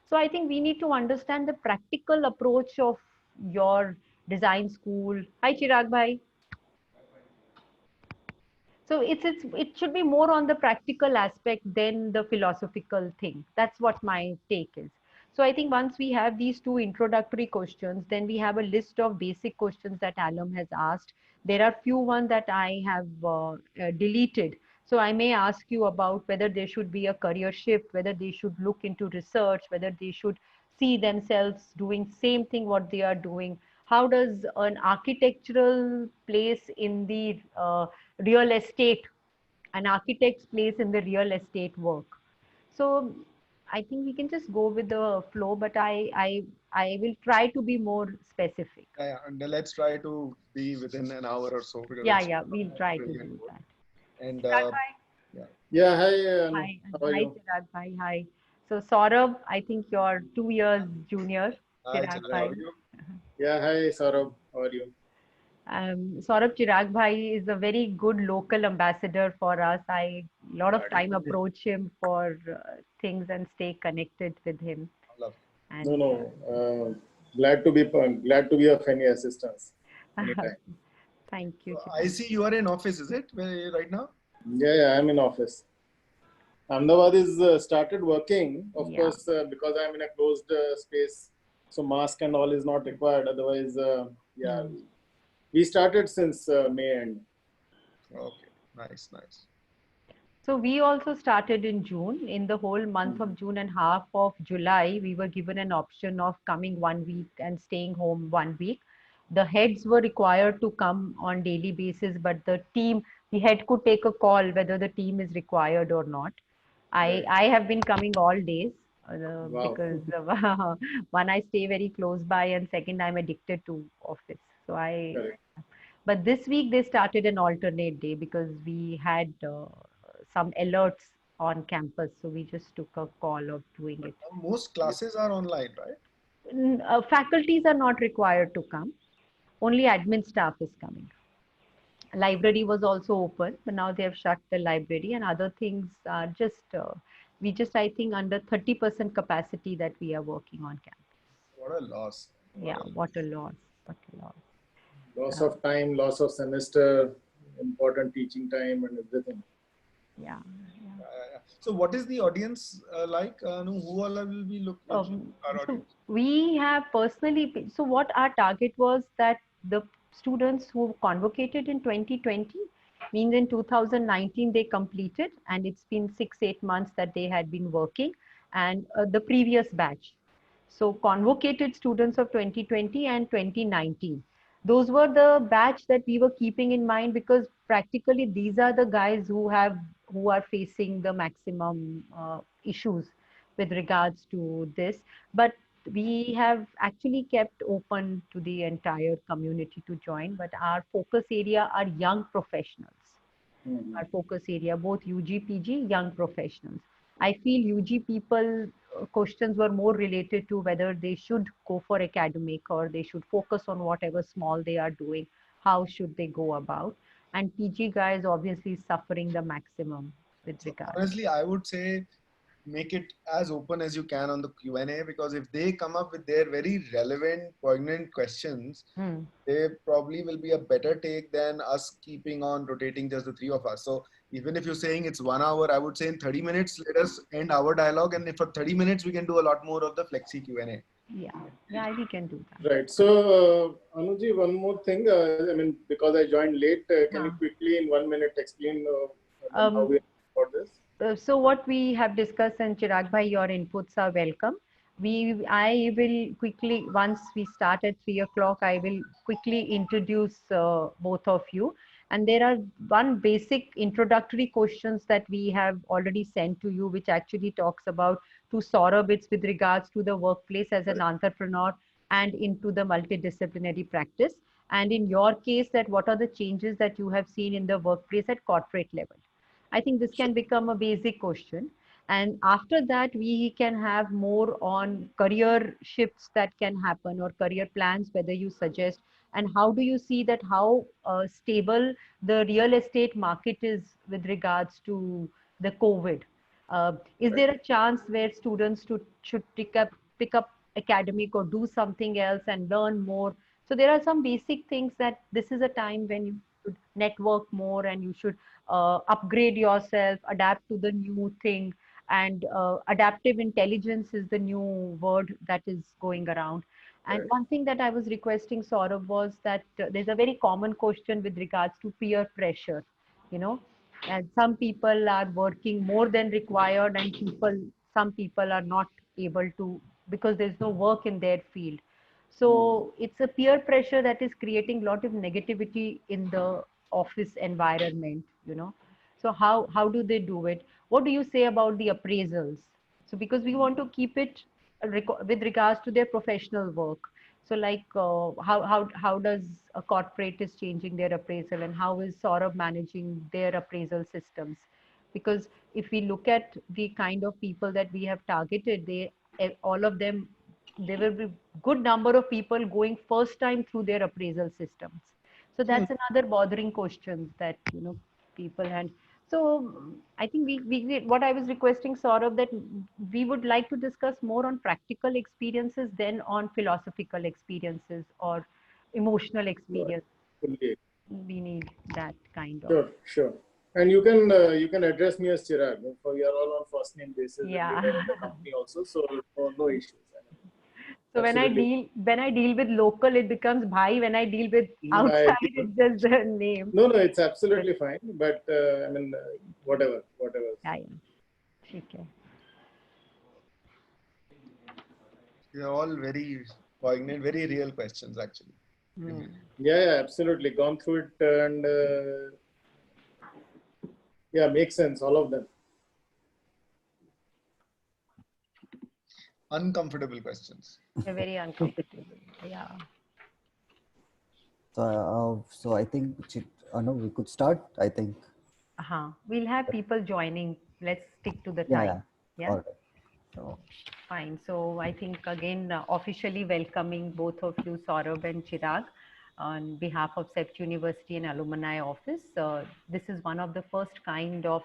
So I think we need to understand the practical approach of your design school. Hi, Chirag bhai. So it should be more on the practical aspect than the philosophical thing. That's what my take is. So I think once we have these two introductory questions, then we have a list of basic questions that Alum has asked. There are few ones that I have deleted. So I may ask you about whether there should be a career shift, whether they should look into research, whether they should see themselves doing same thing what they are doing. How does an architectural place in the real estate, an architect's place in the real estate work? So I think we can just go with the flow, but I will try to be more specific. Yeah, and then let's try to be within an hour or so because Yeah, it's yeah, we'll try to brilliant do book. that. And Chirag bhai. yeah, Yeah, hi, Anu. Hi, How are hi, you? Chirag bhai. Hi. So Saurabh, I think you're 2 years junior. hi Chirag Chirag, how are bhai. you? Yeah, hi, Saurabh. How are you? Saurabh, Chirag bhai is a very good local ambassador for us. I lot of time approach him for things and stay connected with him. Love. No, And no. Glad to be of any assistance anytime. thank you, So I Chirag. see you are in office, is it? Where right now? Yeah, yeah, I'm in office. Ahmedabad is started working, of Yeah. course, because I'm in a closed space, so mask and all is not required. Otherwise, yeah, Hmm. we started since May end. Okay, nice, nice. So we also started in June. In the whole month Mhm. of June and half of July, we were given an option of coming 1 week and staying home 1 week. The heads were required to come on daily basis, but the head could take a call whether the team is required or not. I Right. I have been coming all days Wow. because one, I stay very close by, and second, I'm addicted to office. So Correct. but this week they started an alternate day because we had some alerts on campus, so we just took a call of doing But it. now most classes are online, right? Faculties are not required to come. Only admin staff is coming. Library was also open, but now they have shut the library, and other things are just we just, I think, under 30% capacity that we are working on campus. What a loss. What Yeah, a what loss. a loss. What a loss. Loss Uh, of time, loss of semester, important teaching time, and everything. yeah. Yeah. So what is the audience like? No, who all will be which our So audience? we have personally, so what our target was that the students who convocated in 2020, means in 2019 they completed, and it's been 6-8 months that they had been working, and the previous batch. So convocated students of 2020 and 2019. Those were the batch that we were keeping in mind because practically these are the guys who are facing the maximum issues with regards to this. But we have actually kept open to the entire community to join. But our focus area are young professionals. Mhm. Our focus area, both UG, PG, young professionals. I feel UG people questions were more related to whether they should go for academic or they should focus on whatever small they are doing. How should they go about? And PG guys obviously suffering the maximum with So regards. honestly, I would say make it as open as you can on the Q&A because if they come up with their very relevant, poignant questions, Hmm. they probably will be a better take than us keeping on rotating just the three of us. So even if you're saying it's 1 hour, I would say in 30 minutes, let us end our dialogue. And if for 30 minutes, we can do a lot more of the flexi Q&A. Yeah, yeah, we can do that. Right. So, Anuji, one more thing. I mean, because I joined late, can you Huh. quickly, in 1 minute, explain how we Um, about this? so what we have discussed, and Chirag bhai, your inputs are welcome. I will quickly, once we start at 3 o'clock, I will quickly introduce both of you. And there are one basic introductory questions that we have already sent to you, which actually talks about to Saurabh, it's with regards to the workplace as an Correct. entrepreneur and into the multidisciplinary practice. And in your case, that what are the changes that you have seen in the workplace at corporate level? I think this Sure. can become a basic question. And after that, we can have more on career shifts that can happen or career plans, whether you suggest. And how do you see that how stable the real estate market is with regards to the COVID? Is there a chance where students should pick up academic or do something else and learn more? So there are some basic things that this is a time when you should network more and you should upgrade yourself, adapt to the new thing. And adaptive intelligence is the new word that is going around. And Right. one thing that I was requesting Saurabh was that there's a very common question with regards to peer pressure, you know, and some people are working more than required and some people are not able to because there's no work in their field. So it's a peer pressure that is creating a lot of negativity in the office environment, you know. So how do they do it? What do you say about the appraisals? So because we want to keep it with regards to their professional work. So like how does a corporate is changing their appraisal and how is Saurabh managing their appraisal systems? Because if we look at the kind of people that we have targeted, all of them, there will be good number of people going first time through their appraisal systems. So that's another bothering question that people had. So I think what I was requesting Saurabh that we would like to discuss more on practical experiences than on philosophical experiences or emotional Right. experience. Fully. We need that kind of. Sure, sure. And you can address me as Chirag. For we are all on first name basis and we Yeah. were in the company also, so no issues. So Absolutely. when I deal with local, it becomes bhai. When I deal with I, outside, it's just the name. no, it's absolutely fine. But I mean, whatever. Yeah, yeah. ठीक है. They're all very poignant, very real questions, actually. Hmm. Yeah, absolutely. Gone through it and yeah, makes sense. All of them. Uncomfortable questions. They're very uncomfortable. Yeah. So I think no, we could start. I think. We'll have people joining. Let's stick to the Yeah, time. Yeah. All right. So fine. So I think again officially welcoming both of you, Saurabh and Chirag, on behalf of CEPT University and Alumni Office. This is one of the first kind of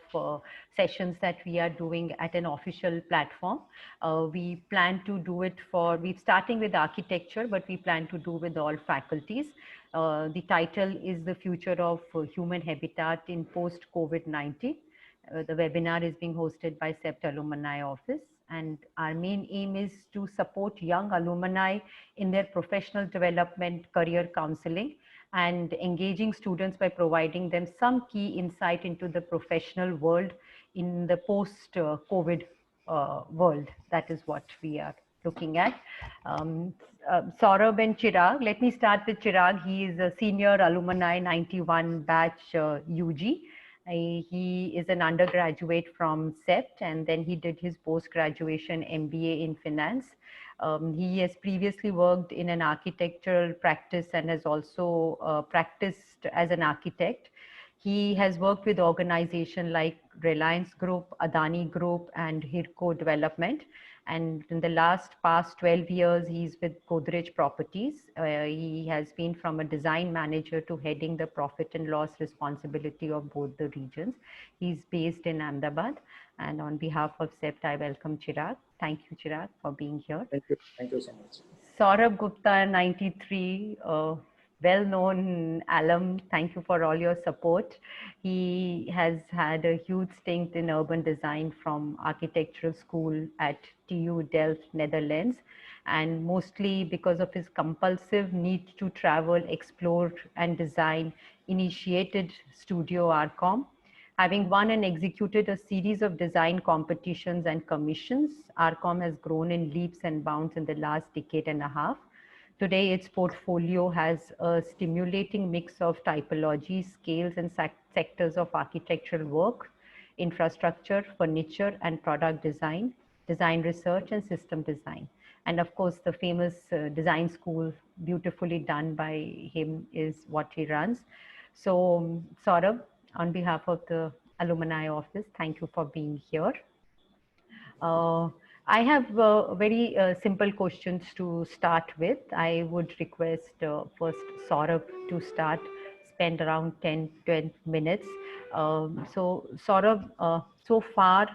sessions that we are doing at an official platform. We plan to do it we're starting with architecture, but we plan to do with all faculties. The title is The Future of Human Habitat in Post-COVID-19. The webinar is being hosted by CEPT Alumni Office, and our main aim is to support young alumni in their professional development, career counseling, and engaging students by providing them some key insight into the professional world in the post-COVID world. That is what we are looking at. Saurabh and Chirag. Let me start with Chirag. He is a senior alumni 91 batch UG. He is an undergraduate from CEPT and then he did his post-graduation MBA in finance. He has previously worked in an architectural practice and has also practiced as an architect. He has worked with organizations like Reliance Group, Adani Group, and Hirco Development. And in the past 12 years, he's with Godrej Properties. He has been from a design manager to heading the profit and loss responsibility of both the regions. He's based in Ahmedabad. And on behalf of CEPT, I welcome Chirag. Thank you, Chirag, for being here. Thank you so much. Saurabh Gupta, 93, well-known alum. Thank you for all your support. He has had a huge stint in urban design from architectural school at TU Delft, Netherlands, and mostly because of his compulsive need to travel, explore, and design, initiated Studio Arcom. Having won and executed a series of design competitions and commissions, Arcom has grown in leaps and bounds in the last decade and a half. Today, its portfolio has a stimulating mix of typologies, scales, and sectors of architectural work, infrastructure, furniture, and product design, design research, and system design. And of course, the famous design school, beautifully done by him, is what he runs. So, Saurabh, on behalf of the alumni office, thank you for being here. I have very simple questions to start with. I would request first Saurabh to start, spend around 10-20 minutes. So Saurabh, so far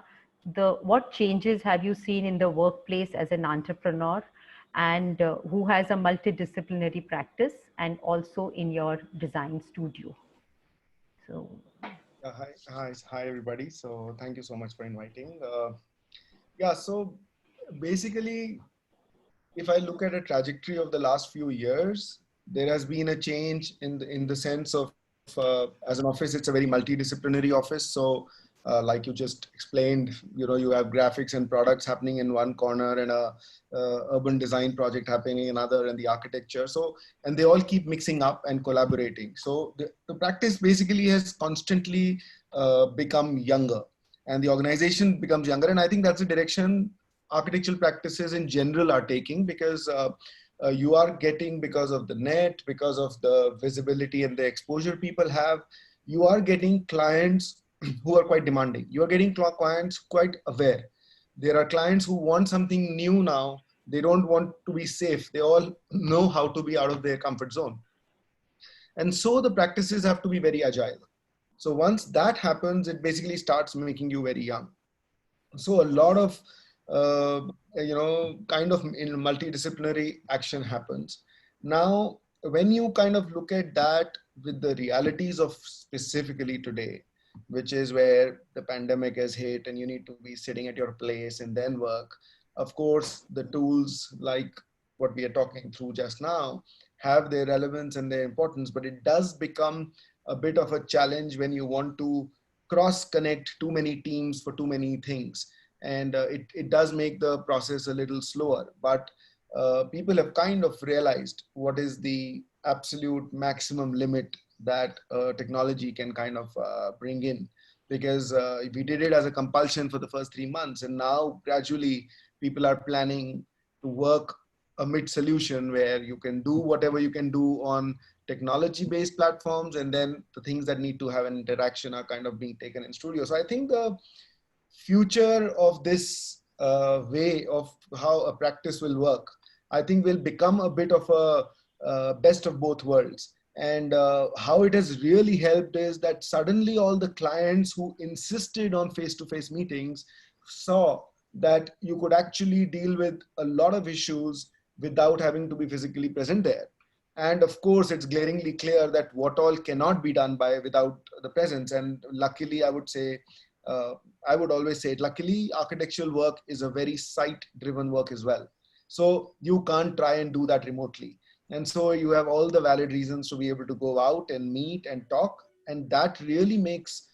what changes have you seen in the workplace as an entrepreneur, and who has a multidisciplinary practice, and also in your design studio? So Hi, everybody. So thank you so much for inviting. Yeah, so basically, if I look at a trajectory of the last few years, there has been a change in the sense of as an office, it's a very multidisciplinary office. So, like you just explained, you have graphics and products happening in one corner, and a urban design project happening in another, and the architecture. So, and they all keep mixing up and collaborating. So, the practice basically has constantly become younger, and the organization becomes younger. And I think that's the direction architectural practices in general are taking, because you are getting, because of the net, because of the visibility and the exposure people have, you are getting clients who are quite demanding. You are getting clients quite aware. There are clients who want something new now. They don't want to be safe. They all know how to be out of their comfort zone. And so the practices have to be very agile. So once that happens, it basically starts making you very young. So a lot of kind of in multidisciplinary action happens. Now when you kind of look at that with the realities of specifically today, which is where the pandemic has hit and you need to be sitting at your place and then work, of course the tools like what we are talking through just now have their relevance and their importance, but it does become a bit of a challenge when you want to cross connect too many teams for too many things. And it does make the process a little slower. But people have kind of realized what is the absolute maximum limit that technology can kind of bring in. Because we did it as a compulsion for the first 3 months, and now gradually people are planning to work a mid solution where you can do whatever you can do on technology based platforms, and then the things that need to have an interaction are kind of being taken in studio. So I think the future of this way of how a practice will work, I think will become a bit of a best of both worlds. And how it has really helped is that suddenly all the clients who insisted on face-to-face meetings saw that you could actually deal with a lot of issues without having to be physically present there. And of course, it's glaringly clear that what all cannot be done by without the presence. And luckily, I would say, I would always say it, luckily, architectural work is a very site-driven work as well. So you can't try and do that remotely. And so you have all the valid reasons to be able to go out and meet and talk. And that really makes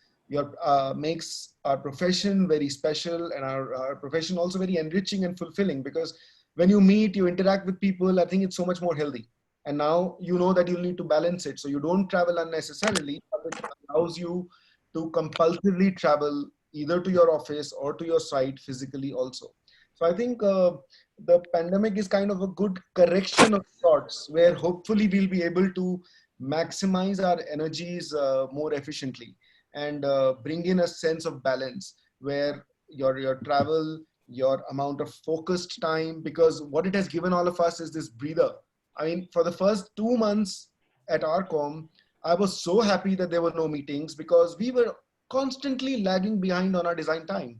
makes our profession very special, and our profession also very enriching and fulfilling, because when you meet, you interact with people, I think it's so much more healthy. And now you know that you'll need to balance it. So you don't travel unnecessarily, but it allows you to compulsively travel either to your office or to your site physically also. So I think the pandemic is kind of a good correction of sorts, where hopefully we'll be able to maximize our energies more efficiently, and bring in a sense of balance where your travel, your amount of focused time, because what it has given all of us is this breather. I mean, for the first 2 months at Arcom, I was so happy that there were no meetings, because we were constantly lagging behind on our design time.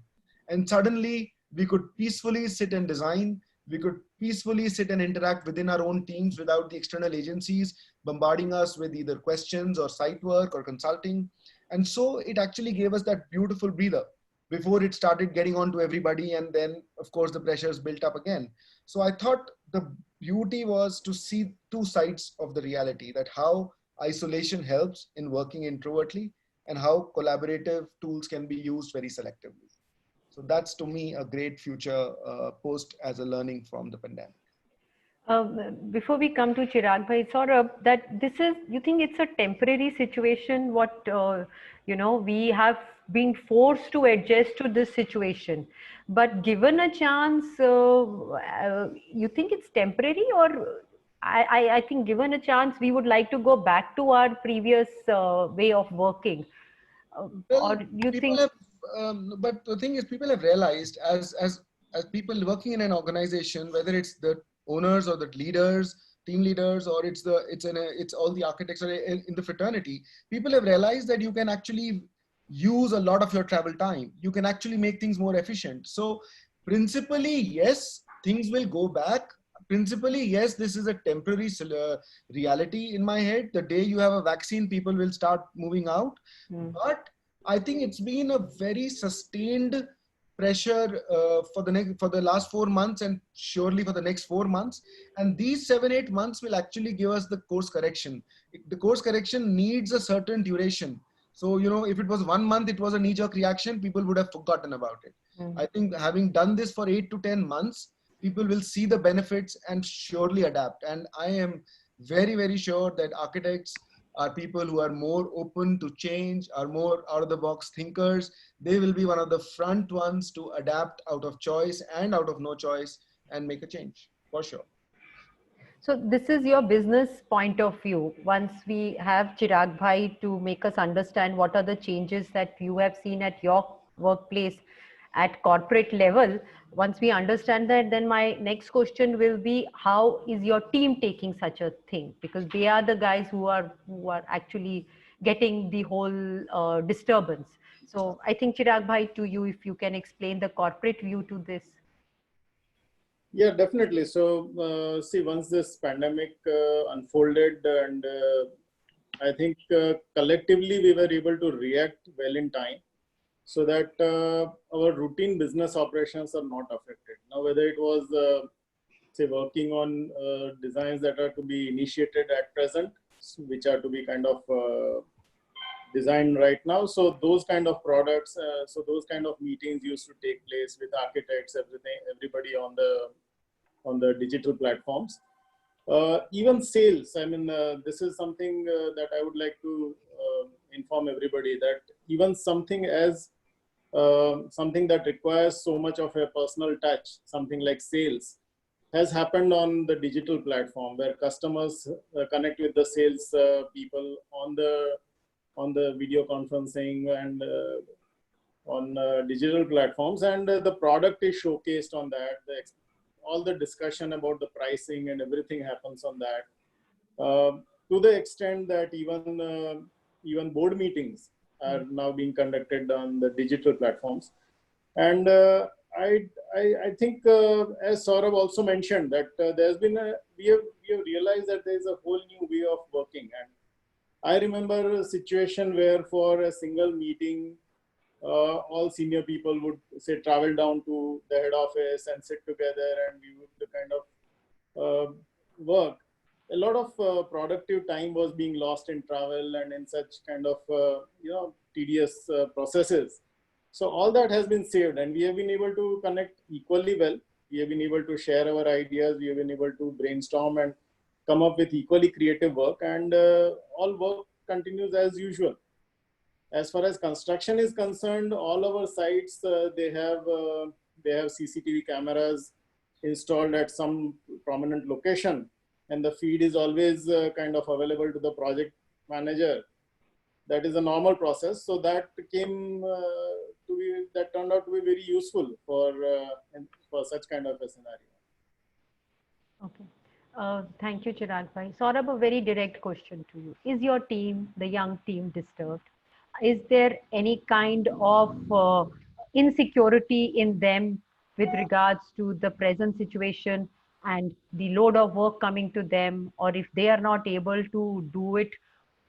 And suddenly we could peacefully sit and design. We could peacefully sit and interact within our own teams without the external agencies bombarding us with either questions or site work or consulting. And so it actually gave us that beautiful breather before it started getting on to everybody. And then, of course, the pressures built up again. So I thought the beauty was to see two sides of the reality, that how isolation helps in working introvertly, and how collaborative tools can be used very selectively. So that's to me a great future post as a learning from the pandemic. Before we come to Chirag bhai, Saurabh, that this is, you think it's a temporary situation? What we have been forced to adjust to this situation, but given a chance, you think it's temporary, or I think given a chance, we would like to go back to our previous way of working, Well, or you people think? have, but the thing is, people have realized as people working in an organization, whether it's the owners or the leaders, team leaders, or it's all the architects in the fraternity, people have realized that you can actually use a lot of your travel time. You can actually make things more efficient. So principally, yes, things will go back. Principally, yes, this is a temporary reality in my head. The day you have a vaccine, people will start moving out. But I think it's been a very sustained pressure for the last 4 months, and surely for the next 4 months. And these 7-8 months will actually give us the course correction. The course correction needs a certain duration. So, if it was 1 month, it was a knee-jerk reaction, people would have forgotten about it. I think having done this for 8 to 10 months, people will see the benefits and surely adapt. And I am very, very sure that architects are people who are more open to change, are more out of the box thinkers. They will be one of the front ones to adapt out of choice and out of no choice and make a change, for sure. So this is your business point of view. Once we have Chirag Bhai to make us understand what are the changes that you have seen at your workplace at corporate level, once we understand that, then my next question will be, how is your team taking such a thing? Because they are the guys who are actually getting the whole disturbance. So I think Chirag Bhai, to you, if you can explain the corporate view to this. Yeah, definitely. So, see, once this pandemic unfolded, and I think collectively we were able to react well in time, so that our routine business operations are not affected. Now, whether it was, say, working on designs that are to be initiated at present, which are to be kind of designed right now. So those kind of products, so those kind of meetings used to take place with architects, everybody on the digital platforms. Even sales, I mean, this is something that I would like to inform everybody, that even something as something that requires so much of a personal touch, something like sales, has happened on the digital platform, where customers connect with the sales people on the video conferencing and on digital platforms, and the product is showcased on that. All the discussion about the pricing and everything happens on that. To the extent that even board meetings are now being conducted on the digital platforms. And I think, as Saurabh also mentioned, that there's been we have realized that there's a whole new way of working. And I remember a situation where for a single meeting, all senior people would, say, travel down to the head office and sit together, and we would kind of work. A lot of productive time was being lost in travel and in such kind of tedious processes. So all that has been saved, and we have been able to connect equally well. We have been able to share our ideas. We have been able to brainstorm and come up with equally creative work, and all work continues as usual. As far as construction is concerned, all our sites, they have CCTV cameras installed at some prominent location, and the feed is always kind of available to the project manager. That is a normal process. So that turned out to be very useful for such kind of a scenario. Okay. Thank you, Chirag Bhai. Saurabh, a very direct question to you. Is your team, the young team, disturbed? Is there any kind of insecurity in them with regards to the present situation and the load of work coming to them, or if they are not able to do it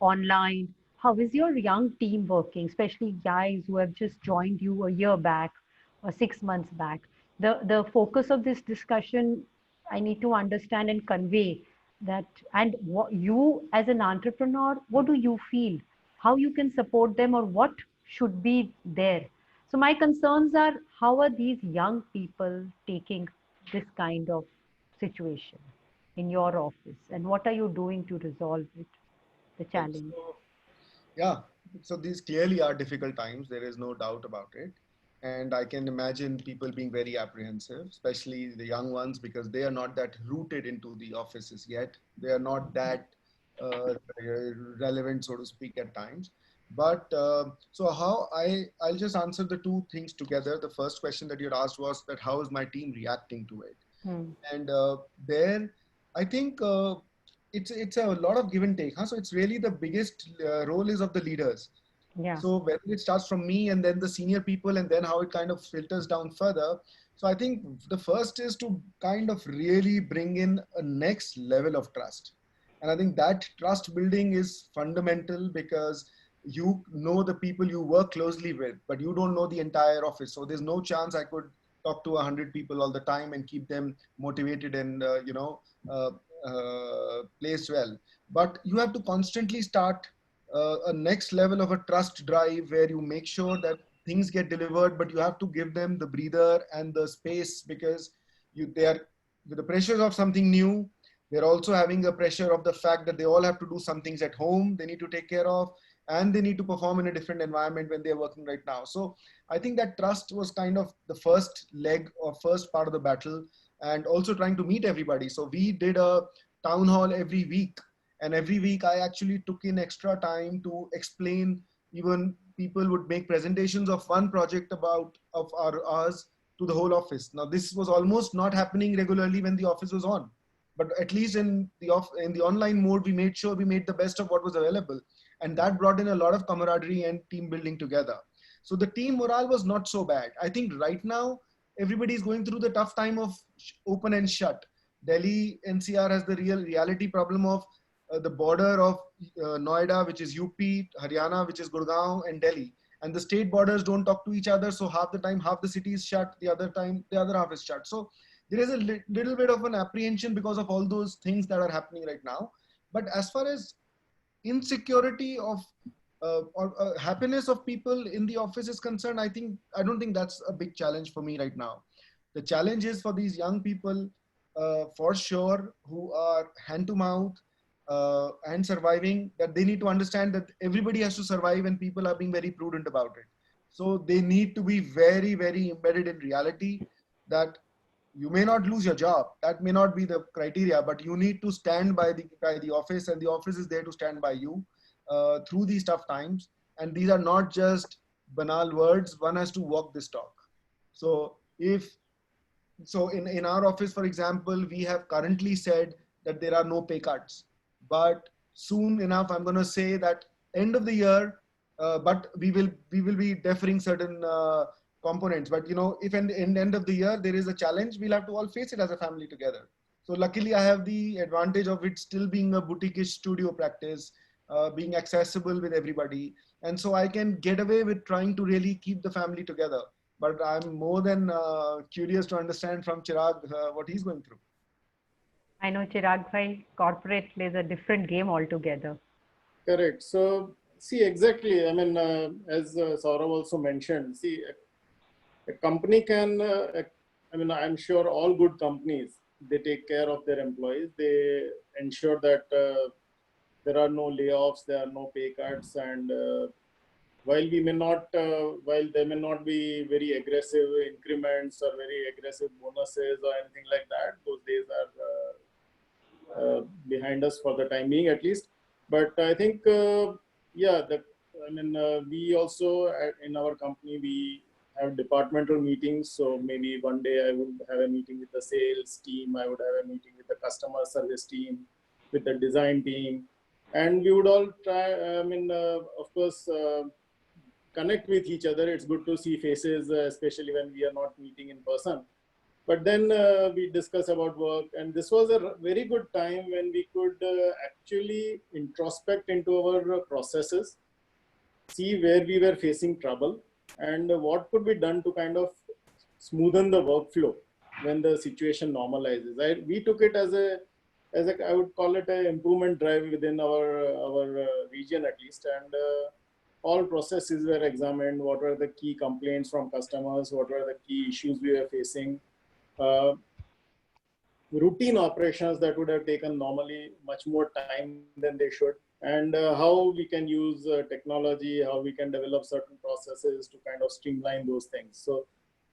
online? How is your young team working, especially guys who have just joined you a year back or 6 months back? The focus of this discussion, I need to understand and convey that, and what you as an entrepreneur, what do you feel? How you can support them, or what should be there? So my concerns are, how are these young people taking this kind of situation in your office, and what are you doing to resolve it, the challenge? So these clearly are difficult times. There is no doubt about it. And I can imagine people being very apprehensive, especially the young ones, because they are not that rooted into the offices yet. They are not that relevant, so to speak, at times. But so I'll just answer the two things together. The first question that you had asked was that how is my team reacting to it? And there, I think it's a lot of give and take. Huh? So it's really the biggest role is of the leaders. Yeah. So whether it starts from me and then the senior people and then how it kind of filters down further. So I think the first is to kind of really bring in a next level of trust. And I think that trust building is fundamental because you know the people you work closely with, but you don't know the entire office. So there's no chance I could talk to 100 people all the time and keep them motivated and, uh, placed well. But you have to constantly start a next level of a trust drive where you make sure that things get delivered, but you have to give them the breather and the space because they are with the pressures of something new. They're also having a pressure of the fact that they all have to do some things at home they need to take care of, and they need to perform in a different environment when they're working right now. So I think that trust was kind of the first leg or first part of the battle, and also trying to meet everybody. So we did a town hall every week, and every week I actually took in extra time to explain. Even people would make presentations of one project about of ours to the whole office. Now this was almost not happening regularly when the office was on, but at least in the online mode we made sure we made the best of what was available, and that brought in a lot of camaraderie and team building together. So the team morale was not so bad. I think right now everybody is going through the tough time of open and shut. Delhi NCR has the reality problem of the border of Noida, which is UP, Haryana, which is Gurgaon, and Delhi. And the state borders don't talk to each other. So half the time, half the city is shut. The other time, the other half is shut. So there is a little bit of an apprehension because of all those things that are happening right now. But as far as insecurity of or happiness of people in the office is concerned, I don't think that's a big challenge for me right now. The challenge is for these young people, for sure, who are hand to mouth and surviving. That they need to understand that everybody has to survive, and people are being very prudent about it. So they need to be very, very embedded in reality that you may not lose your job. That may not be the criteria, but you need to stand by the office, and the office is there to stand by you through these tough times. And these are not just banal words. One has to walk this talk. So if so in our office, for example, we have currently said that there are no pay cuts, but soon enough I'm going to say that end of the year, but we will be deferring certain components. But if in the end of the year there is a challenge, we'll have to all face it as a family together. So luckily I have the advantage of it still being a boutique studio practice, being accessible with everybody, and so I can get away with trying to really keep the family together. But I'm more than curious to understand from Chirag what he's going through. I know, Chirag bhai, corporate plays a different game altogether. Correct. So, see, exactly. I mean, as Saurav also mentioned, see, a company can, I mean, I'm sure all good companies, they take care of their employees. They ensure that there are no layoffs, there are no pay cuts, and while there may not be very aggressive increments or very aggressive bonuses or anything like that, those days are behind us for the time being, at least. But I think, yeah, we also in our company we have departmental meetings. So maybe one day I would have a meeting with the sales team, I would have a meeting with the customer service team, with the design team, and we would all try. Of course, connect with each other. It's good to see faces, especially when we are not meeting in person. But then we discuss about work, and this was a very good time when we could actually introspect into our processes, see where we were facing trouble, and what could be done to kind of smoothen the workflow when the situation normalizes. We took it as a I would call it a improvement drive within our region, at least, and all processes were examined. What were the key complaints from customers? What were the key issues we were facing? Uh, Routine operations that would have taken normally much more time than they should, and how we can use technology, how we can develop certain processes to kind of streamline those things. So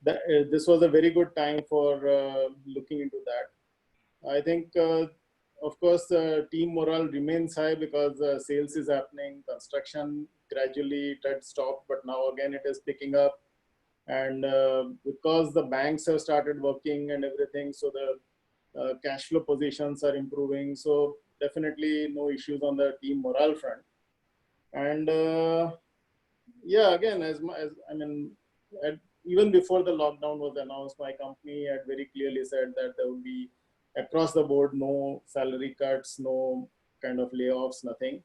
this was a very good time for looking into that. I think, of course, team morale remains high because sales is happening, construction gradually it had stopped, but now again it is picking up. And because the banks have started working and everything, so the cash flow positions are improving. So definitely no issues on the team morale front. And yeah, again, as I mean, even before the lockdown was announced, my company had very clearly said that there would be across the board no salary cuts, no kind of layoffs, nothing.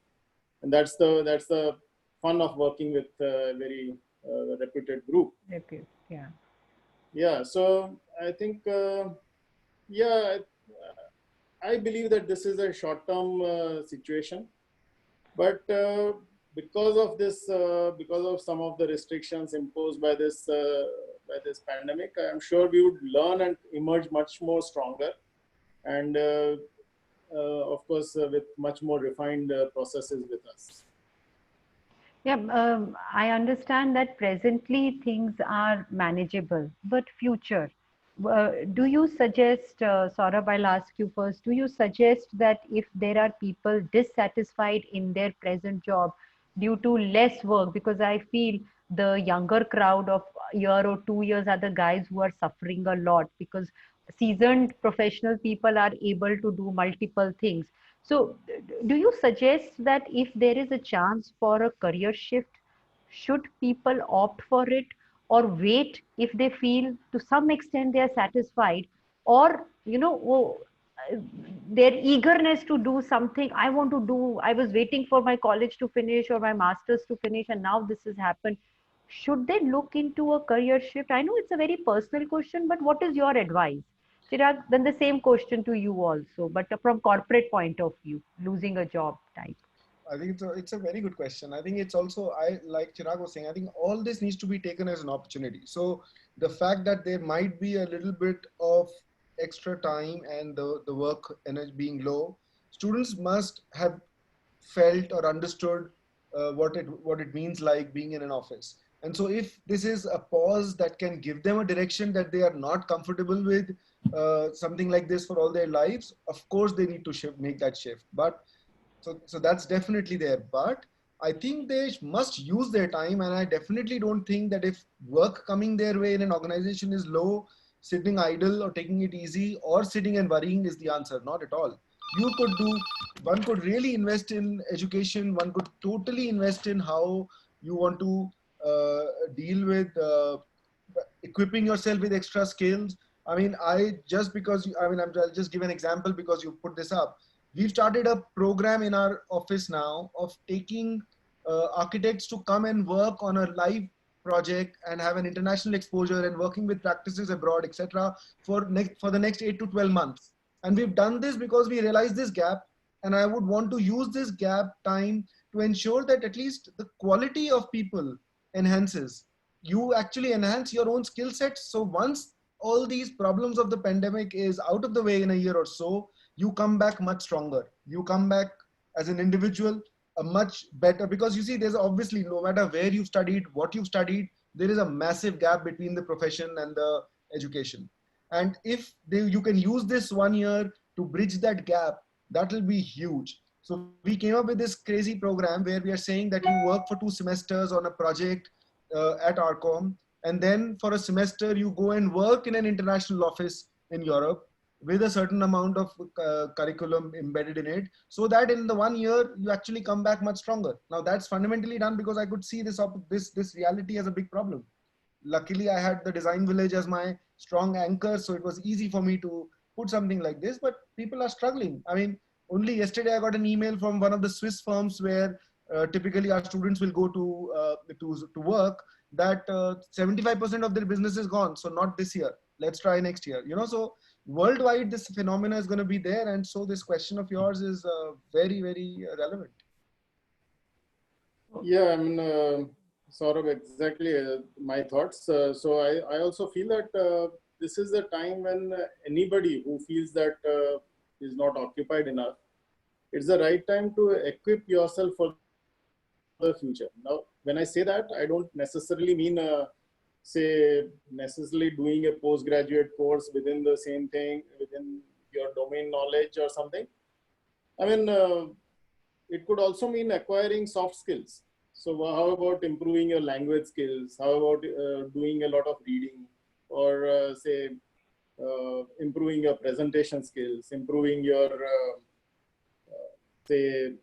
And that's the fun of working with a very reputed group. Yeah. Yeah, so I think yeah, I believe that this is a short-term situation, but because of some of the restrictions imposed by this pandemic, I am sure we would learn and emerge much more stronger, and of course with much more refined processes with us. Yeah, I understand that presently things are manageable, but future, do you suggest, Saurabh, I'll ask you first, do you suggest that if there are people dissatisfied in their present job due to less work, because I feel the younger crowd of a year or 2 years are the guys who are suffering a lot because seasoned professional people are able to do multiple things. So, do you suggest that if there is a chance for a career shift, should people opt for it or wait if they feel to some extent they are satisfied, or their eagerness to do something I want to do, I was waiting for my college to finish or my masters to finish and now this has happened. Should they look into a career shift? I know it's a very personal question, but what is your advice? Chirag, then the same question to you also, but from corporate point of view, losing a job type. I think it's a very good question. I think it's also, I like Chirag was saying, I think all this needs to be taken as an opportunity. So the fact that there might be a little bit of extra time and the work energy being low, students must have felt or understood what it means like being in an office. And so if this is a pause that can give them a direction that they are not comfortable with something like this for all their lives, of course they need to make that shift. But so that's definitely there. But I think they must use their time, and I definitely don't think that if work coming their way in an organization is low, sitting idle or taking it easy or sitting and worrying is the answer. Not at all. You could do, one could really invest in education, one could totally invest in how you want to deal with equipping yourself with extra skills. I mean, I'll just give an example because you put this up. We've started a program in our office now of taking architects to come and work on a live project and have an international exposure and working with practices abroad, etc., for the next 8 to 12 months. And we've done this because we realized this gap, and I would want to use this gap time to ensure that at least the quality of people enhances. You actually enhance your own skill sets. So once all these problems of the pandemic is out of the way in a year or so, you come back much stronger. You come back as an individual, a much better, because you see, there's obviously, no matter where you've studied, what you've studied, there is a massive gap between the profession and the education. And if you can use this 1 year to bridge that gap, that will be huge. So we came up with this crazy program where we are saying that you work for 2 semesters on a project at Arcom, and then for a semester you go and work in an international office in Europe with a certain amount of curriculum embedded in it, so that in the 1 year you actually come back much stronger. Now that's fundamentally done because I could see this reality as a big problem. Luckily, I had the Design Village as my strong anchor, so it was easy for me to put something like this. But people are struggling. I mean, only yesterday I got an email from one of the Swiss firms where typically our students will go to work, that 75% of their business is gone. So not this year. Let's try next year. So worldwide this phenomena is going to be there, and so this question of yours is very, very relevant. Yeah, I mean, sort of exactly my thoughts. So I also feel that this is the time when anybody who feels that is not occupied enough, it's the right time to equip yourself for the future. Now, when I say that, I don't necessarily mean, say, necessarily doing a postgraduate course within the same thing, within your domain knowledge or something. I mean, it could also mean acquiring soft skills. So how about improving your language skills? How about doing a lot of reading, or say improving your presentation skills, improving your say,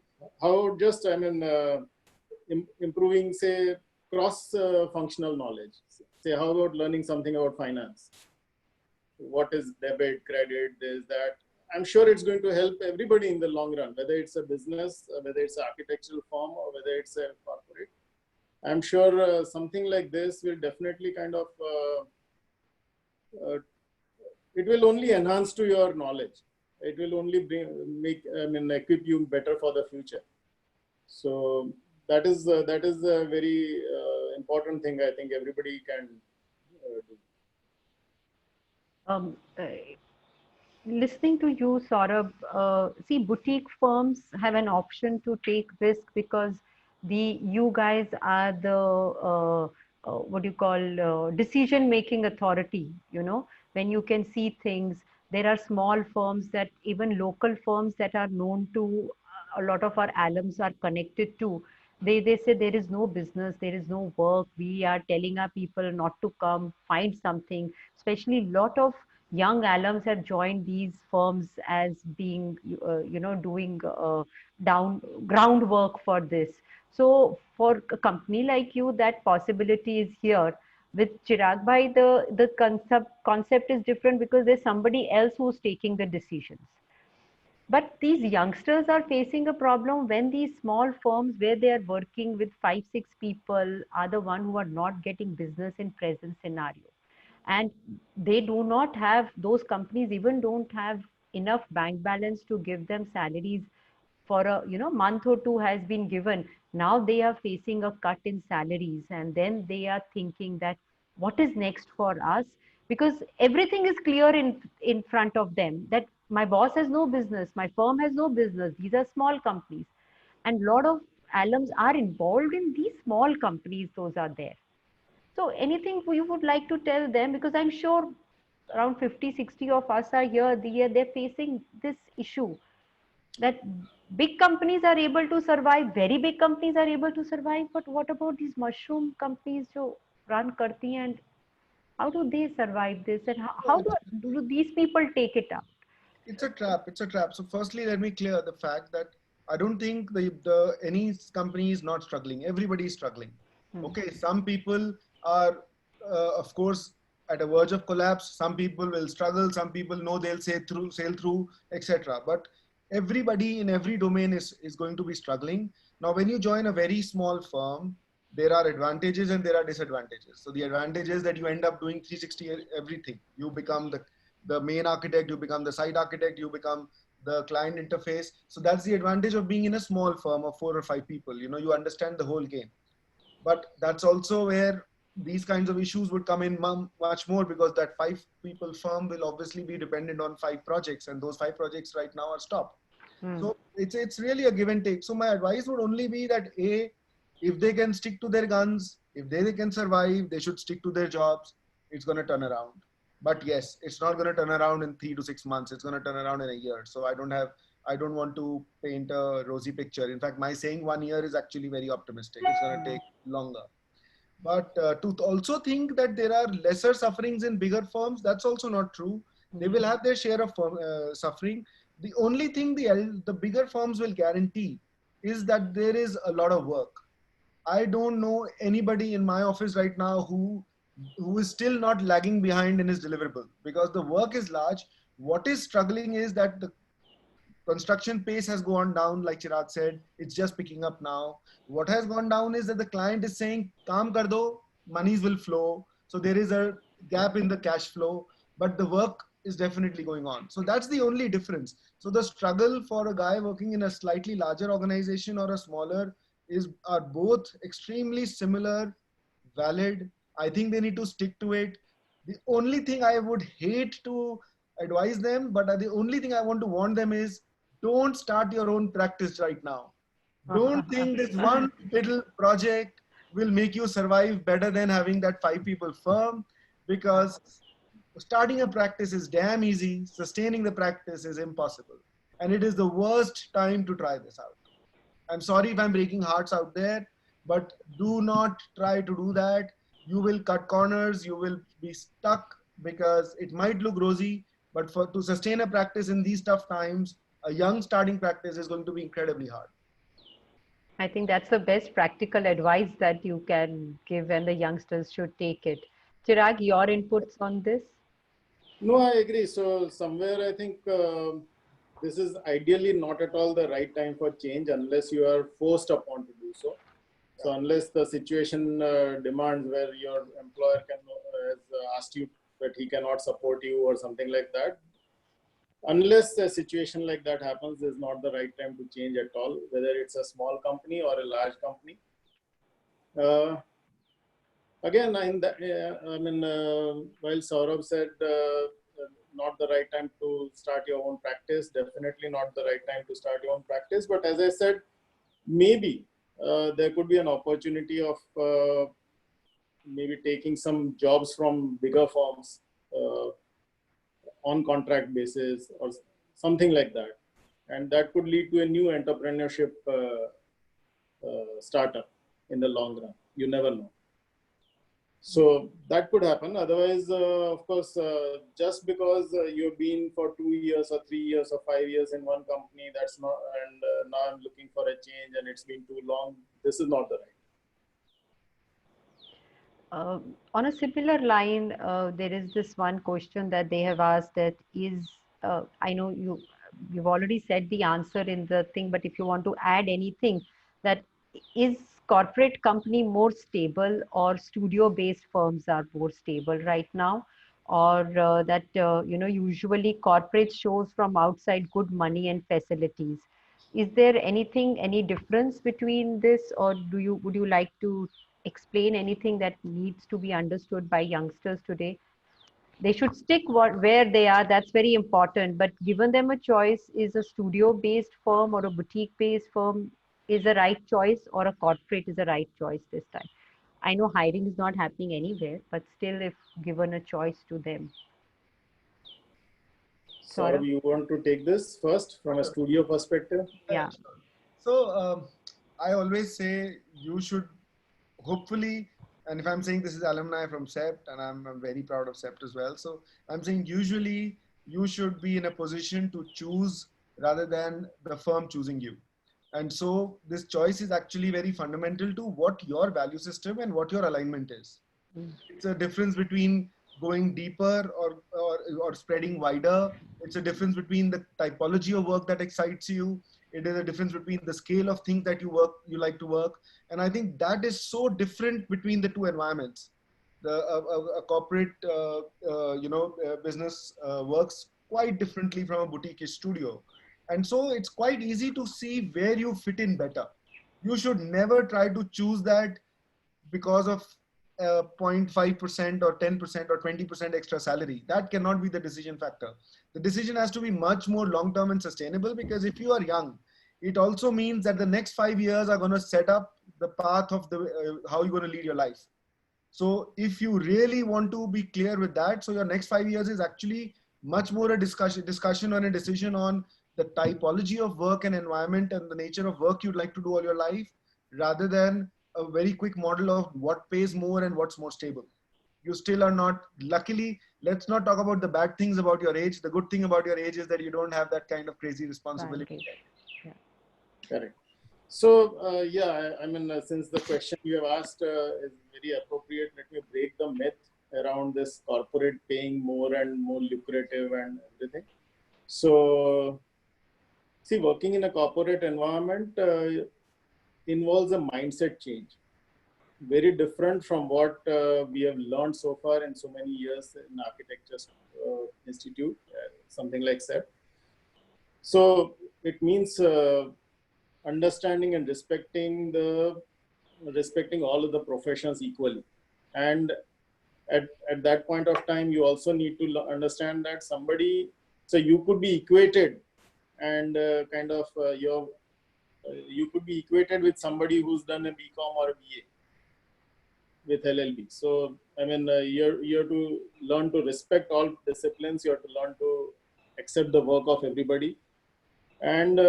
how just, I mean, improving, say, cross functional knowledge. Say, how about learning something about finance? What is debit, credit, this, that? I'm sure it's going to help everybody in the long run, whether it's a business, whether it's an architectural firm, or whether it's a corporate. I'm sure something like this will definitely kind of, it will only enhance to your knowledge. It will only equip you better for the future. So that is a very important thing I think everybody can do. Listening to you, Saurabh, see, boutique firms have an option to take risk because you guys are the what do you call decision-making authority. You know, when you can see things, there are small firms that even local firms that are known to a lot of our alums are connected to. They say there is no business, there is no work. We are telling our people not to come, find something. Especially lot of young alums have joined these firms as being doing down groundwork for this. So for a company like you, that possibility is here. With Chirag bhai, the concept is different because there's somebody else who's taking the decisions. But these youngsters are facing a problem when these small firms where they are working with 5, 6 people are the one who are not getting business in present scenario. And they do not have, those companies even don't have enough bank balance to give them salaries for a month or two has been given. Now they are facing a cut in salaries, and then they are thinking that what is next for us, because everything is clear in front of them that my boss has no business, my firm has no business, these are small companies, and lot of alums are involved in these small companies, those are there. So anything you would like to tell them, because I'm sure around 50, 60 of us are here, they're facing this issue that big companies are able to survive, very big companies are able to survive, but what about these mushroom companies who run karti, and how do they survive this, and how do these people take it up? It's a trap. It's a trap. So firstly, let me clear the fact that I don't think the any company is not struggling. Everybody is struggling. Okay, some people are, of course, at a verge of collapse. Some people will struggle. Some people know they'll sail through, etc. But everybody in every domain is going to be struggling. Now, when you join a very small firm, there are advantages and there are disadvantages. So the advantage is that you end up doing 360 everything. You become the main architect, you become the site architect, you become the client interface. So that's the advantage of being in a small firm of 4 or 5 people. You know, you understand the whole game. But that's also where these kinds of issues would come in much more, because that 5 people firm will obviously be dependent on 5 projects, and those 5 projects right now are stopped. So it's really a give and take. So my advice would only be that if they can stick to their guns, if they can survive, they should stick to their jobs. It's going to turn around. But yes, it's not going to turn around in 3 to 6 months. It's going to turn around in a year. So I don't want to paint a rosy picture. In fact, my saying 1 year is actually very optimistic. It's going to take longer. But to also think that there are lesser sufferings in bigger firms, that's also not true. They will have their share of suffering. The only thing the bigger firms will guarantee is that there is a lot of work. I don't know anybody in my office right now who is still not lagging behind in his deliverable, because the work is large. What is struggling is that the construction pace has gone down, like Chirag said. It's just picking up now. What has gone down is that the client is saying, "Kaam kar do, monies will flow." So there is a gap in the cash flow, but the work is definitely going on. So that's the only difference. So the struggle for a guy working in a slightly larger organization or a smaller are both extremely similar, valid. I think they need to stick to it. The only thing I would hate to advise them, but the only thing I want to warn them is, don't start your own practice right now. Don't think this one little project will make you survive better than having that 5 people firm, because starting a practice is damn easy. Sustaining the practice is impossible. And it is the worst time to try this out. I'm sorry if I'm breaking hearts out there, but do not try to do that. You will cut corners, you will be stuck, because it might look rosy, but to sustain a practice in these tough times, a young starting practice is going to be incredibly hard. I think that's the best practical advice that you can give, and the youngsters should take it. Chirag, your inputs on this? No, I agree. So somewhere I think this is ideally not at all the right time for change unless you are forced upon to do so. So unless the situation demands where your employer has asked you that he cannot support you or something like that, unless a situation like that happens, is not the right time to change at all, whether it's a small company or a large company. Again, while Saurabh said not the right time to start your own practice, definitely not the right time to start your own practice. But as I said, maybe there could be an opportunity of maybe taking some jobs from bigger firms on contract basis or something like that. And that could lead to a new entrepreneurship startup in the long run. You never know. So that could happen. Otherwise, of course, just because you've been for 2 years or 3 years or 5 years in one company, that's not, and now I'm looking for a change and it's been too long, this is not the right. On a similar line, there is this one question that they have asked that is, I know you've already said the answer in the thing, but if you want to add anything, that is corporate company more stable or studio-based firms are more stable right now? Or that, usually corporate shows from outside good money and facilities. Is there any difference between this, or would you like to explain anything that needs to be understood by youngsters today? They should stick where they are. That's very important. But given them a choice, is a studio-based firm or a boutique-based firm is a right choice, or a corporate is a right choice this time? I know hiring is not happening anywhere, but still, if given a choice to them. Saurabh, you want to take this first from a studio perspective? Yeah. So I always say you should hopefully, and if I'm saying this is alumni from CEPT, and I'm very proud of CEPT as well. So I'm saying usually you should be in a position to choose rather than the firm choosing you. And so this choice is actually very fundamental to what your value system and what your alignment is. It's a difference between going deeper or spreading wider. It's a difference between the typology of work that excites you. It is a difference between the scale of things that you like to work. And I think that is so different between the two environments. A corporate business works quite differently from a boutique studio. And so it's quite easy to see where you fit in better. You should never try to choose that because of 0.5% or 10% or 20% extra salary. That cannot be the decision factor. The decision has to be much more long-term and sustainable, because if you are young, it also means that the next 5 years are going to set up the path of how you're going to lead your life. So if you really want to be clear with that, so your next 5 years is actually much more a discussion or a decision on the typology of work and environment and the nature of work you'd like to do all your life, rather than a very quick model of what pays more and what's more stable. You still are not, luckily, let's not talk about the bad things about your age. The good thing about your age is that you don't have that kind of crazy responsibility. Yeah. Correct. So, since the question you have asked is very appropriate, let me break the myth around this corporate paying more and more lucrative and everything. So, see, working in a corporate environment involves a mindset change. Very different from what we have learned so far in so many years in Architecture Institute, something like that. So, it means understanding and respecting all of the professions equally. And at that point of time, you also need to understand that so you could be equated and you could be equated with somebody who's done a BCom or a BA with LLB. So, you have to learn to respect all disciplines. You have to learn to accept the work of everybody and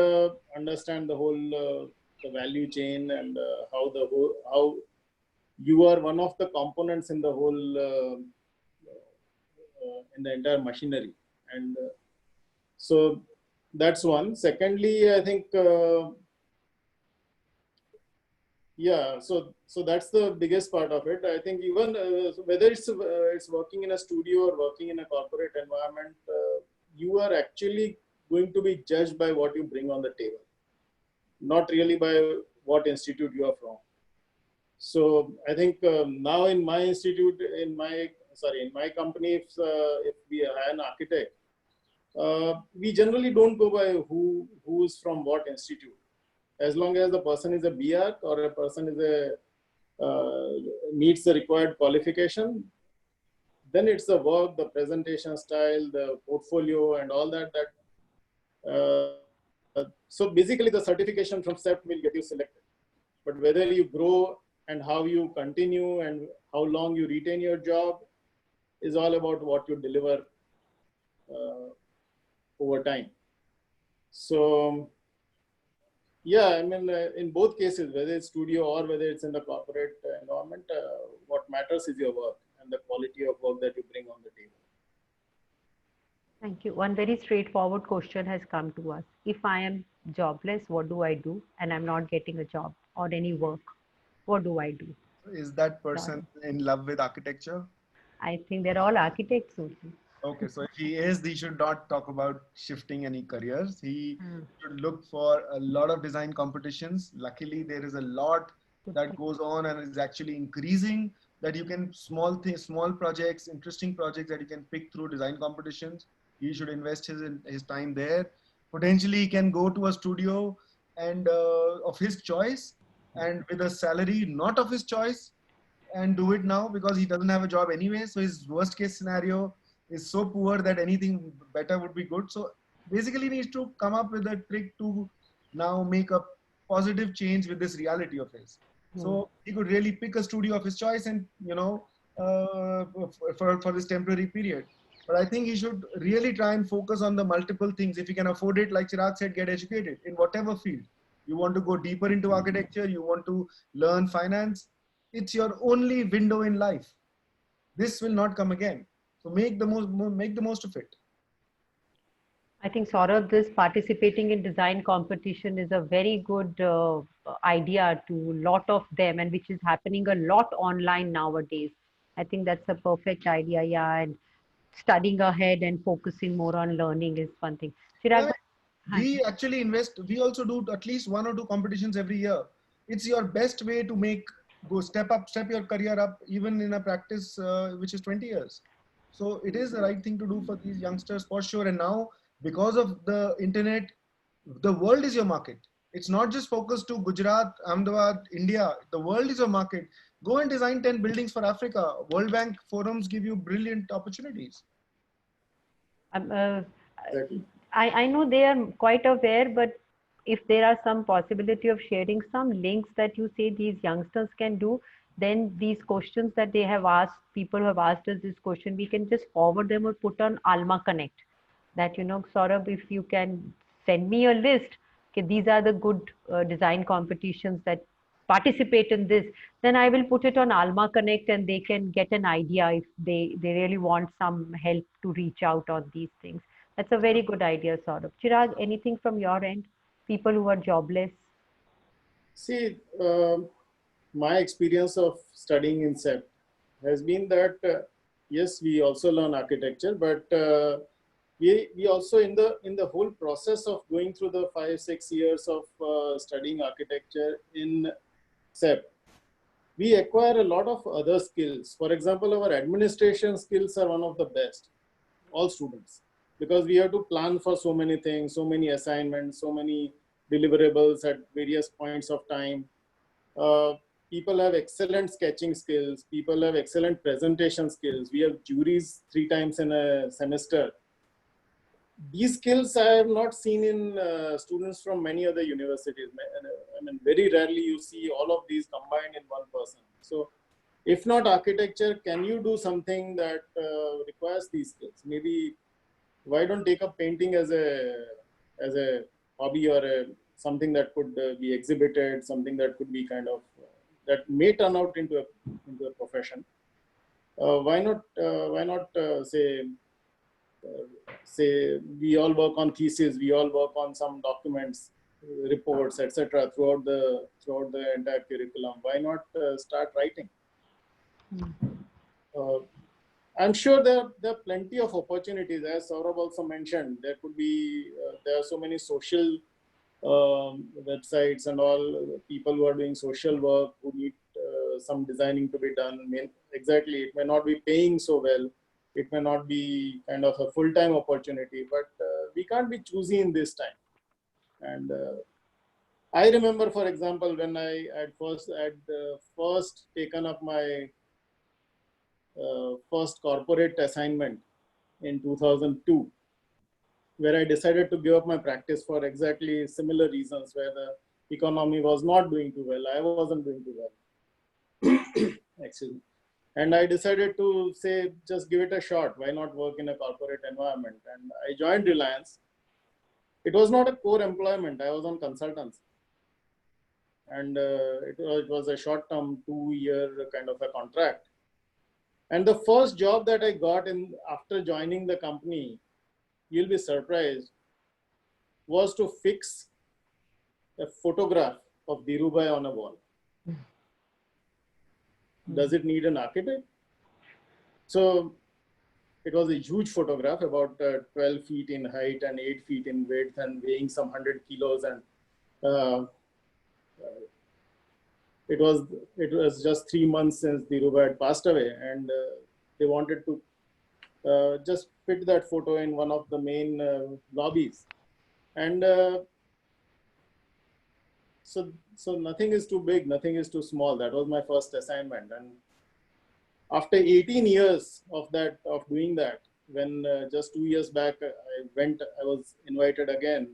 understand the whole the value chain and how you are one of the components in the whole in the entire machinery. And so that's one. Secondly, I think Yeah, so that's the biggest part of it. I think even whether it's working in a studio or working in a corporate environment, you are actually going to be judged by what you bring on the table, not really by what institute you are from. So I think now in my institute, in my company, if we hire an architect, we generally don't go by who's from what institute. As long as the person is a BR or a person is a meets the required qualification, then it's the work, the presentation style, the portfolio, and all that. So basically, the certification from SEPT will get you selected. But whether you grow and how you continue and how long you retain your job is all about what you deliver over time. So yeah, I mean, in both cases, whether it's studio or whether it's in the corporate environment, what matters is your work and the quality of work that you bring on the table. Thank you. One very straightforward question has come to us. If I am jobless, what do I do? And I'm not getting a job or any work. What do I do? Is that person in love with architecture? I think they're all architects only. Okay, so if he is, he should not talk about shifting any careers. He Hmm. should look for a lot of design competitions. Luckily, there is a lot Good that thing. goes on and is actually increasing, that you can small things, small projects, interesting projects that you can pick through design competitions. He should invest his time there. Potentially, he can go to a studio and of his choice, and with a salary not of his choice, and do it now because he doesn't have a job anyway. So his worst case scenario is so poor that anything better would be good. So basically, he needs to come up with a trick to now make a positive change with this reality of his. Hmm. So he could really pick a studio of his choice and, for this temporary period. But I think he should really try and focus on the multiple things. If he can afford it, like Chirag said, get educated in whatever field. You want to go deeper into architecture, you want to learn finance, it's your only window in life. This will not come again. So make the most of it. I think Saurabh, this participating in design competition is a very good idea to a lot of them, and which is happening a lot online nowadays. I think that's a perfect idea, yeah. And studying ahead and focusing more on learning is one thing. Yeah, Chirag, hi. we actually invest. We also do at least one or two competitions every year. It's your best way to step your career up, even in a practice which is 20 years. So it is the right thing to do for these youngsters for sure. And now, because of the internet, the world is your market. It's not just focused to Gujarat, Ahmedabad, India. The world is your market. Go and design 10 buildings for Africa. World Bank forums give you brilliant opportunities. Um, Exactly. I know they are quite aware, but if there are some possibility of sharing some links that you say these youngsters can do, then these questions that they have asked, people who have asked us this question, we can just forward them or put on Alma Connect. That, Saurabh, if you can send me a list, okay, these are the good design competitions that participate in this, then I will put it on Alma Connect and they can get an idea if they really want some help to reach out on these things. That's a very good idea, Saurabh. Chirag, anything from your end? People who are jobless? See, my experience of studying in SEPT has been that yes, we also learn architecture, but we also in the whole process of going through the 5-6 years of studying architecture in SEPT, we acquire a lot of other skills. For example, our administration skills are one of the best, all students, because we have to plan for so many things, so many assignments, so many deliverables at various points of time. Uh, People have excellent sketching skills. People have excellent presentation skills. We have juries 3 times in a semester. These skills I have not seen in students from many other universities. I mean, very rarely you see all of these combined in one person. So, if not architecture, can you do something that requires these skills? Maybe why don't take up painting as a hobby or something that could be exhibited, something that could be kind of that may turn out into a profession. Why not say we all work on thesis, we all work on some documents. reports, etc. throughout the entire curriculum. Why not start writing? I'm sure there are plenty of opportunities. As Saurabh also mentioned, there could be there are so many social websites and all, people who are doing social work who need some designing to be done. Exactly, it may not be paying so well. It may not be kind of a full-time opportunity, but we can't be choosy in this time. And I remember, for example, when I had first taken up my first corporate assignment in 2002, where I decided to give up my practice for exactly similar reasons, where the economy was not doing too well. I wasn't doing too well. Excuse me. And I decided to say, just give it a shot. Why not work in a corporate environment? And I joined Reliance. It was not a core employment. I was on consultancy. And it was a short-term 2-year kind of a contract. And the first job that I got in after joining the company, you'll be surprised, was to fix a photograph of Dhirubhai on a wall. Does it need an architect? So it was a huge photograph, about 12 feet in height and 8 feet in width and weighing some 100 kilos. And it was just 3 months since Dhirubhai had passed away, and they wanted to just fit that photo in one of the main lobbies. And so nothing is too big, nothing is too small. That was my first assignment. And after 18 years of doing that, when just 2 years back I was invited again,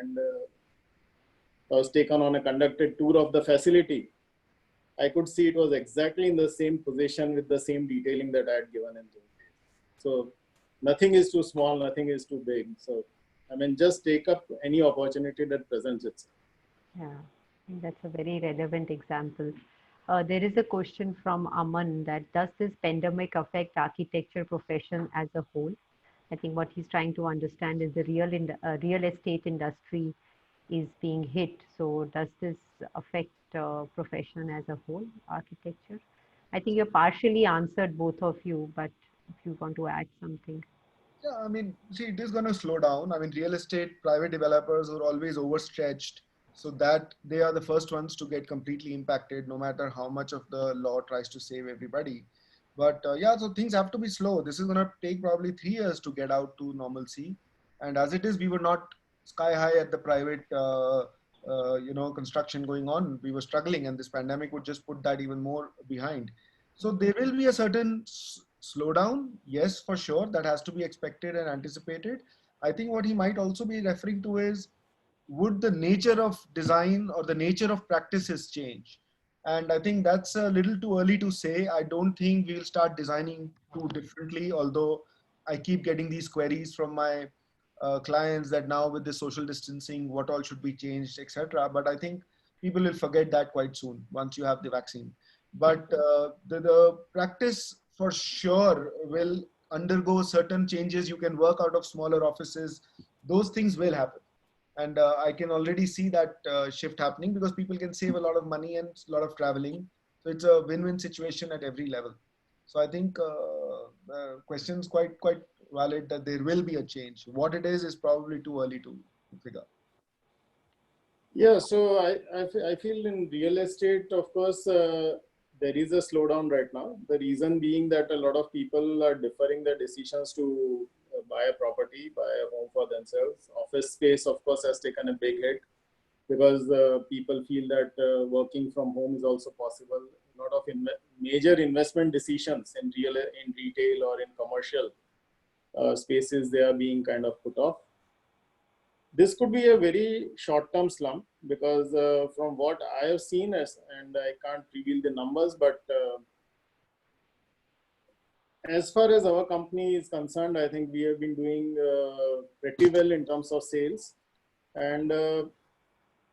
and I was taken on a conducted tour of the facility. I could see it was exactly in the same position with the same detailing that I had given in those days. So nothing is too small, nothing is too big. So, I mean, just take up any opportunity that presents itself. Yeah, I think that's a very relevant example. There is a question from Aman that does this pandemic affect architecture profession as a whole? I think what he's trying to understand is the real estate industry is being hit. So does this affect profession as a whole, architecture? I think you partially answered, both of you, but if you want to add something. Yeah, I mean, see, it is going to slow down. I mean, real estate, private developers are always overstretched, so that they are the first ones to get completely impacted, no matter how much of the law tries to save everybody. But yeah, so things have to be slow. This is going to take probably 3 years to get out to normalcy. And as it is, we were not sky high at the private, construction going on. We were struggling, and this pandemic would just put that even more behind. So there will be a certain slowdown, yes, for sure. That has to be expected and anticipated. I think what he might also be referring to is, would the nature of design or the nature of practices change? And I think that's a little too early to say. I don't think we'll start designing too differently, although I keep getting these queries from my clients that now with the social distancing, what all should be changed, etc. But I think people will forget that quite soon once you have the vaccine. But the practice for sure will undergo certain changes. You can work out of smaller offices. Those things will happen. And I can already see that shift happening, because people can save a lot of money and a lot of traveling. So it's a win-win situation at every level. So I think the question's quite valid, that there will be a change. What it is probably too early to figure. Yeah, so I feel in real estate, of course, there is a slowdown right now. The reason being that a lot of people are deferring their decisions to buy a property, buy a home for themselves. Office space, of course, has taken a big hit, because people feel that working from home is also possible. A lot of major investment decisions in retail or in commercial spaces, they are being kind of put off. This could be a very short-term slump, because from what I have seen, and I can't reveal the numbers, but as far as our company is concerned, I think we have been doing pretty well in terms of sales. And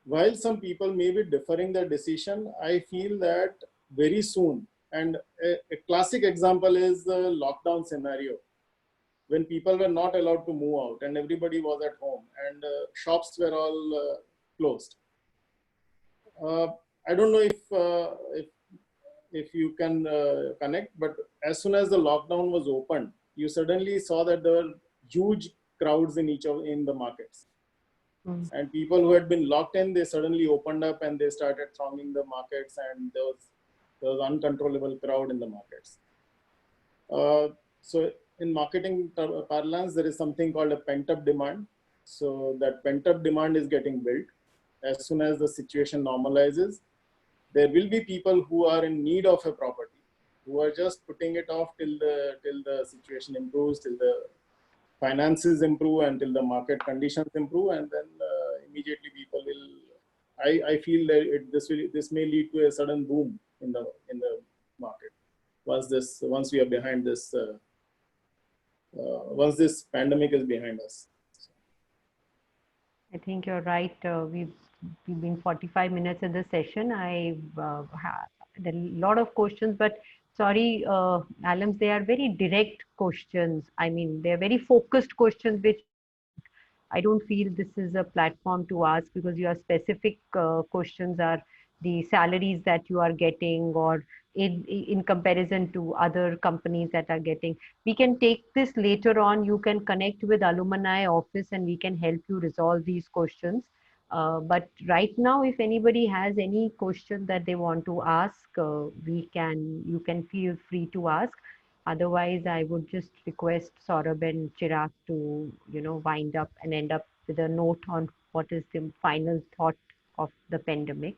while some people may be deferring their decision, I feel that very soon, and a classic example is the lockdown scenario, when people were not allowed to move out and everybody was at home, and shops were all closed. I don't know if you can connect, but as soon as the lockdown was opened, you suddenly saw that there were huge crowds in the markets. And people who had been locked in, they suddenly opened up and they started thronging the markets, and there was uncontrollable crowd in the markets. So in marketing parlance, there is something called a pent-up demand. So that pent-up demand is getting built. As soon as the situation normalizes, there will be people who are in need of a property, who are just putting it off till the situation improves, till the finances improve, and till the market conditions improve, and then immediately people will. I feel that this may lead to a sudden boom in the market once we are behind this. Once this pandemic is behind us. I think you're right. We've been 45 minutes in the session. There are a lot of questions, but sorry, Alams, they are very direct questions. I mean, they're very focused questions, which I don't feel this is a platform to ask, because your specific questions are the salaries that you are getting, or in comparison to other companies that are getting. We can take this later on. You can connect with alumni office and we can help you resolve these questions. But right now, if anybody has any question that they want to ask, you can feel free to ask. Otherwise, I would just request Saurabh and Chirag to, wind up and end up with a note on what is the final thought of the pandemic.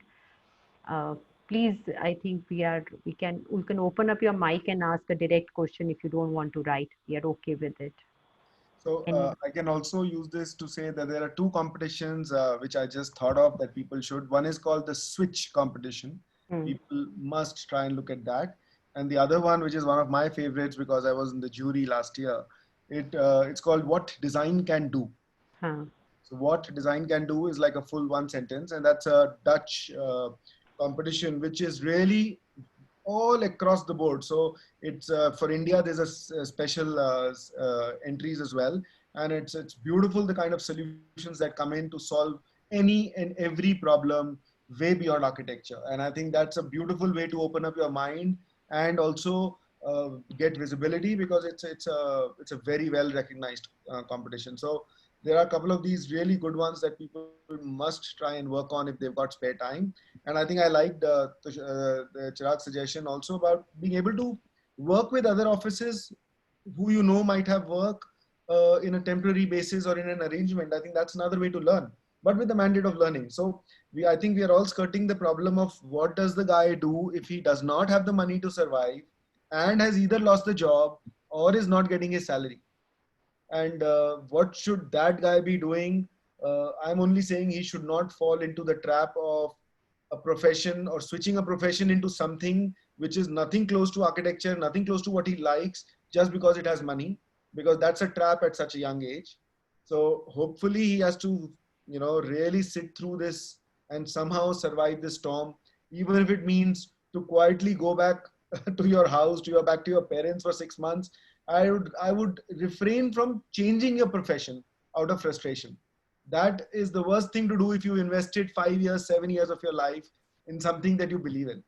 Please, I think we can open up your mic and ask a direct question. If you don't want to write, we are okay with it. So I can also use this to say that there are two competitions which I just thought of that people should. One is called the Switch competition. People must try and look at that. And the other one, which is one of my favorites because I was in the jury last year, it's called What Design Can Do. So What Design Can Do is like a full one sentence, and that's a Dutch competition, which is really all across the board. So it's for India, there's a special entries as well. And it's beautiful, the kind of solutions that come in to solve any and every problem way beyond architecture. And I think that's a beautiful way to open up your mind and also get visibility, because it's a very well recognized competition. So there are a couple of these really good ones that people must try and work on if they've got spare time. And I think I liked the Chirag's suggestion also about being able to work with other offices who might have work in a temporary basis or in an arrangement. I think that's another way to learn, but with the mandate of learning. So I think we are all skirting the problem of what does the guy do if he does not have the money to survive and has either lost the job or is not getting his salary. And what should that guy be doing? I'm only saying he should not fall into the trap of a profession or switching a profession into something which is nothing close to architecture, nothing close to what he likes, just because it has money, because that's a trap at such a young age. So hopefully he has to, really sit through this and somehow survive this storm, even if it means to quietly go back to your house, back to your parents for 6 months. I would refrain from changing your profession out of frustration. That is the worst thing to do if you invested 5 years, 7 years of your life in something that you believe in.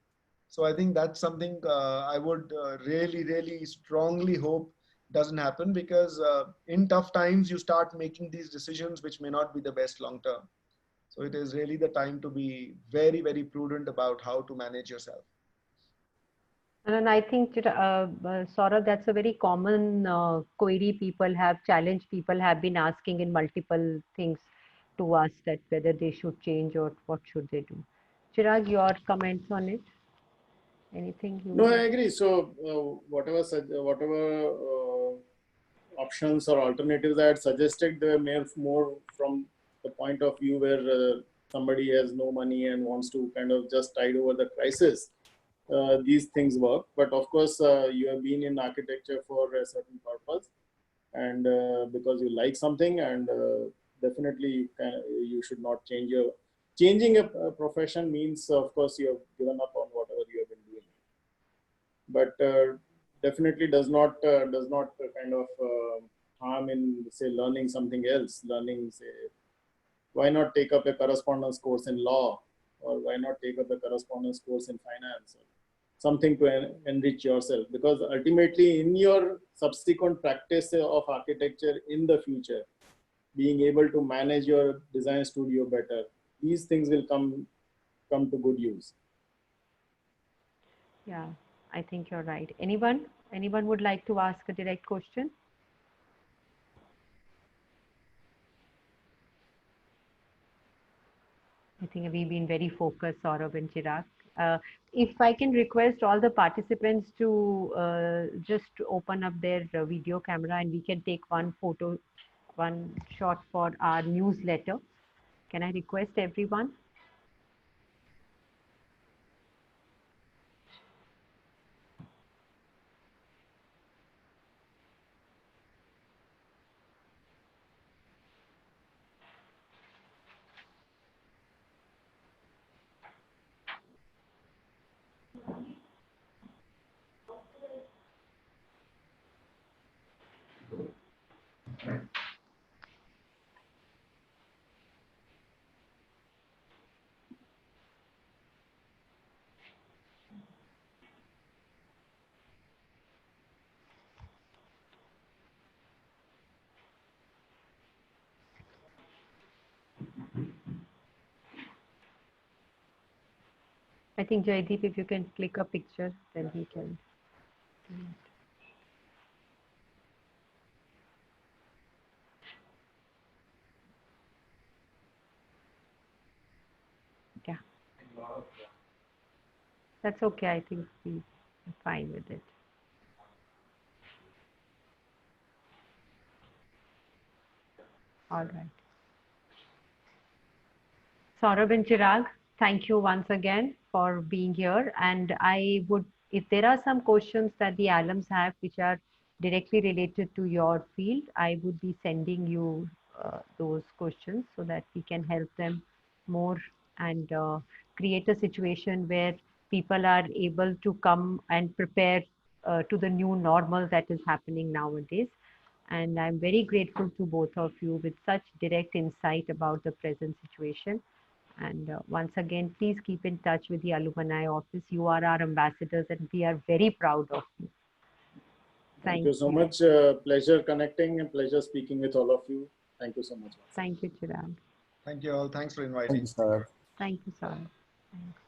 So I think that's something I would really, really strongly hope doesn't happen, because in tough times, you start making these decisions which may not be the best long term. So it is really the time to be very, very prudent about how to manage yourself. And I think, Saurabh, that's a very common query challenge people have been asking in multiple things to us, that whether they should change or what should they do. Chirag, your comments on it? Anything you? No, I agree. So whatever options or alternatives I had suggested, they were more from the point of view where somebody has no money and wants to kind of just tide over the crisis. These things work, but of course you have been in architecture for a certain purpose, and because you like something, and definitely you should not changing a profession means, of course, you have given up on whatever you have been doing, but definitely does not kind of harm in, say, learning something else, learning, say, why not take up a correspondence course in law, or why not take up a correspondence course in finance, or something to enrich yourself? Because ultimately in your subsequent practice of architecture in the future, being able to manage your design studio better, these things will come to good use. Yeah, I think you're right. Anyone would like to ask a direct question? I think we've been very focused, Saurabh and Chirag. If I can request all the participants to just open up their video camera, and we can take one photo, one shot for our newsletter. Can I request everyone? I think Jaideep, if you can click a picture, then he can. Yeah, that's okay. I think we're fine with it. All right. Saurabh and Chirag, thank you once again for being here. And I would, if there are some questions that the alums have which are directly related to your field, I would be sending you those questions so that we can help them more and create a situation where people are able to come and prepare to the new normal that is happening nowadays. And I'm very grateful to both of you with such direct insight about the present situation. And once again, please keep in touch with the alumni office. You are our ambassadors and we are very proud of you. Thank you so much. Pleasure connecting and pleasure speaking with all of you. Thank you so much. Thank you, Chirag. Thank you all. Thanks for Thank inviting. you, sir. Thank you, sir. Thanks.